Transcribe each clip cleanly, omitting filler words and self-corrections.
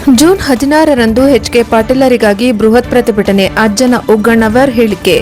June 16ರಂದು HK. ಪಾಟೀಲರಿಗಾಗಿ ಬೃಹತ್ ಪ್ರತಿಭಟನೆ. ಅಜ್ಜನ ಉಗ್ಗಣ್ಣವರ್ ಹೇಳಿಕೆ.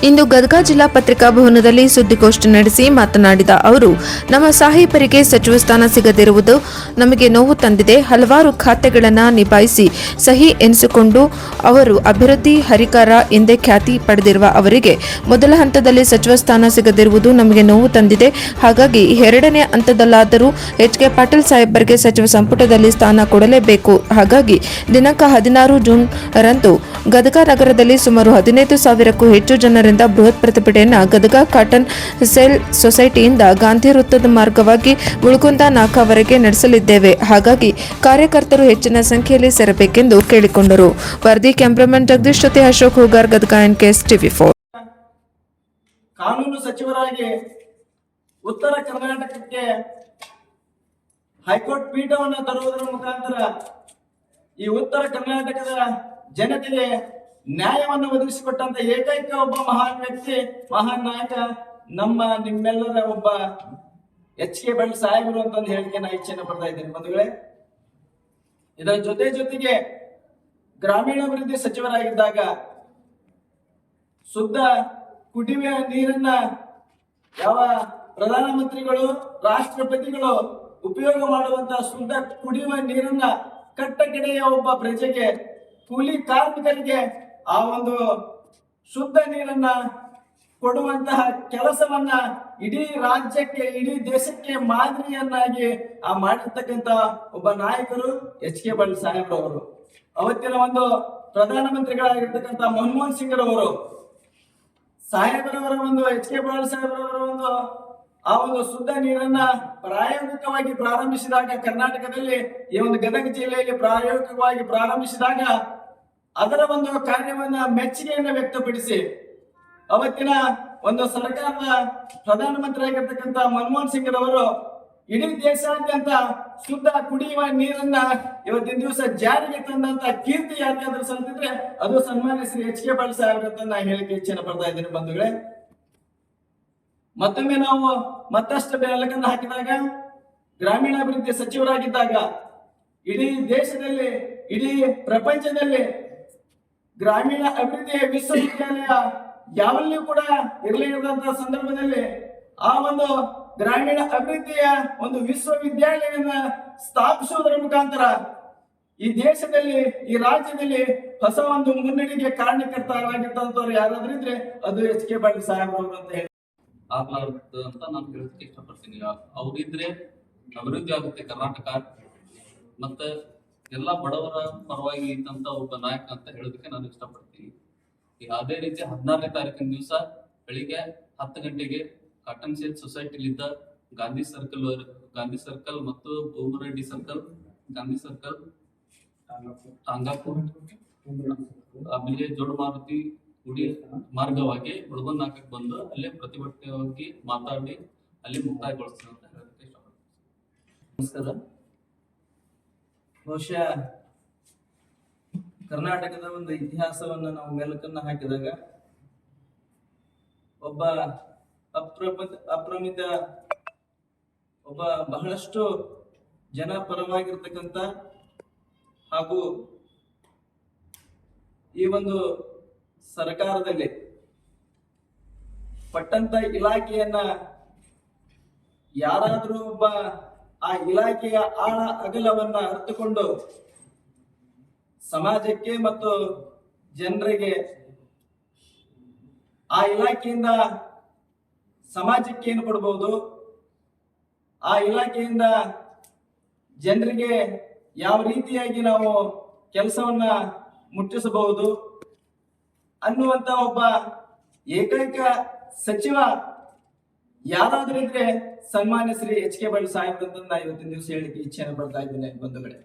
ಇಂದು ಗದಗ ಜಿಲ್ಲಾ ಪತ್ರಿಕಾ ಭವನದಲ್ಲಿ ಸುದ್ದಿಗೋಷ್ಠಿ ನಡೆಸಿ ಮಾತನಾಡಿದ ಅವರು, ನಮ್ಮ ಸಾಹೇಬರಿಗೆ ಸಚಿವ ಸ್ಥಾನ ಸಿಗದಿರುವುದು ನಮಗೆ ನೋವು ತಂದಿದೆ. ಹಲವಾರು ಖಾತೆಗಳನ್ನು ನಿಭಾಯಿಸಿ ಸಹಿ ಎನಿಸಿಕೊಂಡು ಅವರು ಅಭಿವೃದ್ಧಿ ಹರಿಕಾರ ಎಂದೇ ಖ್ಯಾತಿ ಪಡೆದಿರುವ ಅವರಿಗೆ ಮೊದಲ ಹಂತದಲ್ಲಿ ಸಚಿವ ಸ್ಥಾನ ಸಿಗದಿರುವುದು ನಮಗೆ ನೋವು ತಂದಿದೆ. ಹಾಗಾಗಿ ಎರಡನೇ ಹಂತದಲ್ಲಾದರೂ ಎಚ್.ಕೆ. ಪಾಟೀಲ್ ಸಾಹೇಬರಿಗೆ ಸಚಿವ ಸಂಪುಟದಲ್ಲಿ ಸ್ಥಾನ ಕೊಡಲೇಬೇಕು. ಹಾಗಾಗಿ ದಿನಾಂಕ 16 ಜೂನ್ ರಂದು ಗದಗ ನಗರದಲ್ಲಿ ಸುಮಾರು 15,000ಕ್ಕೂ ಹೆಚ್ಚು ಜನರಿಂದ ಬೃಹತ್ ಪ್ರತಿಭಟನೆಯನ್ನು ಗದಗ ಕಾಟನ್ ಸೇಲ್ ಸೊಸೈಟಿಯಿಂದ ಗಾಂಧಿ ವೃತ್ತದ ಮಾರ್ಗವಾಗಿ ಮುಳುಗುಂದ ನಾಕಾವರೆಗೆ ನಡೆಸಲಿದ್ದೇವೆ. ಹಾಗಾಗಿ ಕಾರ್ಯಕರ್ತರು ಹೆಚ್ಚಿನ ಸಂಖ್ಯೆಯಲ್ಲಿ ಸೇರಬೇಕೆಂದು ಕೇಳಿಕೊಂಡರು. ವರದಿ ಕ್ಯಾಮ್ರಾಮನ್ ಜಗದೀಶ್ ಜೊತೆ ಅಶೋಕ್ ಹೂಗಾರ್, ಗದಗ NKS TV4. ಕಾನೂನು ಸಚಿವರಾಗಿ ಉತ್ತರ ಕರ್ನಾಟಕಕ್ಕೆ ಹೈಕೋರ್ಟ್ ಪೀಠವನ್ನು ತರುವುದರ ಮುಖಾಂತರ ಈ ಉತ್ತರ ಕರ್ನಾಟಕದ ಜನತೆಗೆ ನ್ಯಾಯವನ್ನು ಒದಗಿಸಿಕೊಟ್ಟಂತ ಏಕೈಕ ಒಬ್ಬ ಮಹಾನ್ ವ್ಯಕ್ತಿ, ಮಹಾನ್ ನಾಯಕ, ನಿಮ್ಮೆಲ್ಲರ ಒಬ್ಬ ಎಚ್.ಕೆ. ಪಾಟೀಲ್ ಸಾಹೇಬರು ಅಂತ ಒಂದು ಹೇಳಿಕೆ ನಾ ಇಚ್ಛೆಯನ್ನು ಪಡ್ತಾ ಇದ್ದೇನೆ ಬಂಧುಗಳೇ. ಇದರ ಜೊತೆಗೆ ಗ್ರಾಮೀಣಾಭಿವೃದ್ಧಿ ಸಚಿವರಾಗಿದ್ದಾಗ ಶುದ್ಧ ಕುಡಿಯುವ ನೀರನ್ನ ಯಾವ ಪ್ರಧಾನಮಂತ್ರಿಗಳು, ರಾಷ್ಟ್ರಪತಿಗಳು ಉಪಯೋಗ ಮಾಡುವಂತಹ ಶುದ್ಧ ಕುಡಿಯುವ ನೀರನ್ನ ಕಟ್ಟಕಡೆಯ ಒಬ್ಬ ಪ್ರಜೆಗೆ, ಕೂಲಿ ಕಾರ್ಮಿಕರಿಗೆ ಆ ಒಂದು ಶುದ್ಧ ನೀರನ್ನ ಕೊಡುವಂತಹ ಕೆಲಸವನ್ನ ಇಡೀ ರಾಜ್ಯಕ್ಕೆ, ಇಡೀ ದೇಶಕ್ಕೆ ಮಾದರಿಯನ್ನಾಗಿ ಮಾಡಿರ್ತಕ್ಕಂತ ಒಬ್ಬ ನಾಯಕರು ಎಚ್.ಕೆ. ಪಾಟೀಲ್ ಸಾಹೇಬ್ರವರು. ಅವತ್ತಿನ ಒಂದು ಪ್ರಧಾನಮಂತ್ರಿಗಳಾಗಿರ್ತಕ್ಕಂಥ ಮನಮೋಹನ್ ಸಿಂಗ್ ರವರು ಸಾಹೇಬರವರ ಒಂದು ಎಚ್.ಕೆ. ಪಾಟೀಲ್ ಸಾಹೇಬ್ರವರ ಆ ಒಂದು ಶುದ್ಧ ನೀರನ್ನ ಪ್ರಾಯೋಗಿಕವಾಗಿ ಪ್ರಾರಂಭಿಸಿದಾಗ, ಕರ್ನಾಟಕದಲ್ಲಿ ಈ ಒಂದು ಗದಗ ಜಿಲ್ಲೆಯಲ್ಲಿ ಪ್ರಾಯೋಗಿಕವಾಗಿ ಪ್ರಾರಂಭಿಸಿದಾಗ ಅದರ ಒಂದು ಕಾರ್ಯವನ್ನ ಮೆಚ್ಚುಗೆಯನ್ನು ವ್ಯಕ್ತಪಡಿಸಿ ಅವತ್ತಿನ ಒಂದು ಸರ್ಕಾರದ ಪ್ರಧಾನಮಂತ್ರಿ ಆಗಿರ್ತಕ್ಕಂಥ ಮನಮೋಹನ್ ಸಿಂಗ್ ರವರು ಇಡೀ ದೇಶಾದ್ಯಂತ ಶುದ್ಧ ಕುಡಿಯುವ ನೀರನ್ನ ಇವತ್ತಿನ ದಿವಸ ಜಾರಿಗೆ ತಂದಂತ ಕೀರ್ತಿ ಯಾರಿಗಾದ್ರೂ ಸಲ್ತಿದ್ರೆ ಅದು ಸನ್ಮಾನ್ಯ ಶ್ರೀ ಎಚ್.ಕೆ. ಪಾಟೀಲ್ ಸಾಹೇಬ್ರ ಅಂತ ನಾ ಹೇಳಿಕೆ ಇಚ್ಛೆಯನ್ನು ಪಡ್ತಾ ಇದ್ದೇನೆ ಬಂಧುಗಳೇ. ಮತ್ತೊಮ್ಮೆ ನಾವು ಮತ್ತಷ್ಟು ಬೆಳಕನ್ನು ಹಾಕಿದಾಗ, ಗ್ರಾಮೀಣಾಭಿವೃದ್ಧಿ ಸಚಿವರಾಗಿದ್ದಾಗ ಇಡೀ ದೇಶದಲ್ಲಿ, ಇಡೀ ಪ್ರಪಂಚದಲ್ಲಿ ಗ್ರಾಮೀಣ ಅಭಿವೃದ್ಧಿಯ ವಿಶ್ವವಿದ್ಯಾಲಯ ಯಾವಲ್ಲಿಯೂ ಕೂಡ ಇರಲಿಲ್ಲದಂತಹ ಸಂದರ್ಭದಲ್ಲಿ ಆ ಒಂದು ಗ್ರಾಮೀಣ ಅಭಿವೃದ್ಧಿಯ ಒಂದು ವಿಶ್ವವಿದ್ಯಾಲಯವನ್ನ ಸ್ಥಾಪಿಸುವುದರ ಮುಖಾಂತರ ಈ ದೇಶದಲ್ಲಿ, ಈ ರಾಜ್ಯದಲ್ಲಿ ಹೊಸ ಒಂದು ಮುನ್ನಡೆಗೆ ಕಾರಣಕರ್ತರಾಗಿರ್ತಂಥವ್ರು ಯಾರಾದ್ರೂ ಇದ್ರೆ ಅದು ಎಚ್.ಕೆ. ಪಾಟೀಲ್ ಸಾಹೇಬ್ರವರು ಅಂತ ಹೇಳಿ ಆಗ್ಲಾರ್ದು ಅಂತ ನಾನು ಹೇಳೋದಕ್ಕೆ ಇಷ್ಟಪಡ್ತೀನಿ. ಅವ್ರಿದ್ರೆ ಅಭಿವೃದ್ಧಿ ಆಗುತ್ತೆ ಕರ್ನಾಟಕ, ಮತ್ತೆ ಎಲ್ಲಾ ಬಡವರ ಪರವಾಗಿ ಇದ್ದಂತ ಒಬ್ಬ ನಾಯಕ ಅಂತ ಹೇಳೋದಕ್ಕೆ ನಾನು ಇಷ್ಟಪಡ್ತೀನಿ. ಈಗ ಅದೇ ರೀತಿ 16ನೇ ತಾರೀಕಿನ ದಿವಸ ಬೆಳಿಗ್ಗೆ 10 ಗಂಟೆಗೆ ಕಾಟನ್ ಸೇಲ್ ಸೊಸೈಟಿಲಿದ್ದ ಗಾಂಧಿ ಸರ್ಕಲ್ ಮತ್ತು ಭೂಮರೆಡ್ಡಿ ಸರ್ಕಲ್, ಗಾಂಧಿ ಸರ್ಕಲ್, ಟಾಂಗಾಪುರ್, ಆಮೇಲೆ ಜೋಡಮಾರುತಿ ಗುಡಿ ಮಾರ್ಗವಾಗಿ ಮುಳುಗುಂದ ನಾಕಕ್ಕೆ ಬಂದು ಅಲ್ಲೇ ಪ್ರತಿಭಟನೆಯಾಗಿ ಮಾತಾಡಿ ಅಲ್ಲಿ ಮುಕ್ತಾಯಗೊಳಿಸ್ತೀನಿ ಅಂತ ಹೇಳೋದಕ್ಕೆ ಇಷ್ಟಪಡ್ತೀನಿ. ನಮಸ್ಕಾರ. ಬಹುಶಃ ಕರ್ನಾಟಕದ ಒಂದು ಇತಿಹಾಸವನ್ನ ನಾವು ಮೆಲುಕನ್ನ ಹಾಕಿದಾಗ ಒಬ್ಬ ಅಪ್ರಮಿತ, ಒಬ್ಬ ಬಹಳಷ್ಟು ಜನ ಪರವಾಗಿರ್ತಕ್ಕಂಥ ಹಾಗೂ ಈ ಒಂದು ಸರ್ಕಾರದಲ್ಲಿ ಪಟ್ಟಂತ ಇಲಾಖೆಯನ್ನ ಯಾರಾದರೂ ಒಬ್ಬ ಆ ಇಲಾಖೆಯ ಆಳ ಅಗಲವನ್ನ ಅರ್ಥಕೊಂಡು ಸಮಾಜಕ್ಕೆ ಮತ್ತು ಜನರಿಗೆ ಆ ಇಲಾಖೆಯಿಂದ ಸಮಾಜಕ್ಕೆ ಏನು ಕೊಡಬಹುದು, ಆ ಇಲಾಖೆಯಿಂದ ಜನರಿಗೆ ಯಾವ ರೀತಿಯಾಗಿ ನಾವು ಕೆಲಸವನ್ನ ಮುಟ್ಟಿಸಬಹುದು ಅನ್ನುವಂತ ಒಬ್ಬ ಏಕೈಕ ಸಚಿವ ಯಾರಾದ್ರೂ ಇದ್ರೆ ಸನ್ಮಾನ್ಯ ಶ್ರೀ ಎಚ್.ಕೆ. ಪಾಟೀಲ್ ಸಾಹೇಬ್ರ ಅಂತ ಇವತ್ತಿನ ದಿವಸ ಹೇಳಿಕೆ ಇಚ್ಛೆಯನ್ನು ಪಡ್ತಾ ಇದ್ದೇನೆ ಬಂಧುಗಳೇ.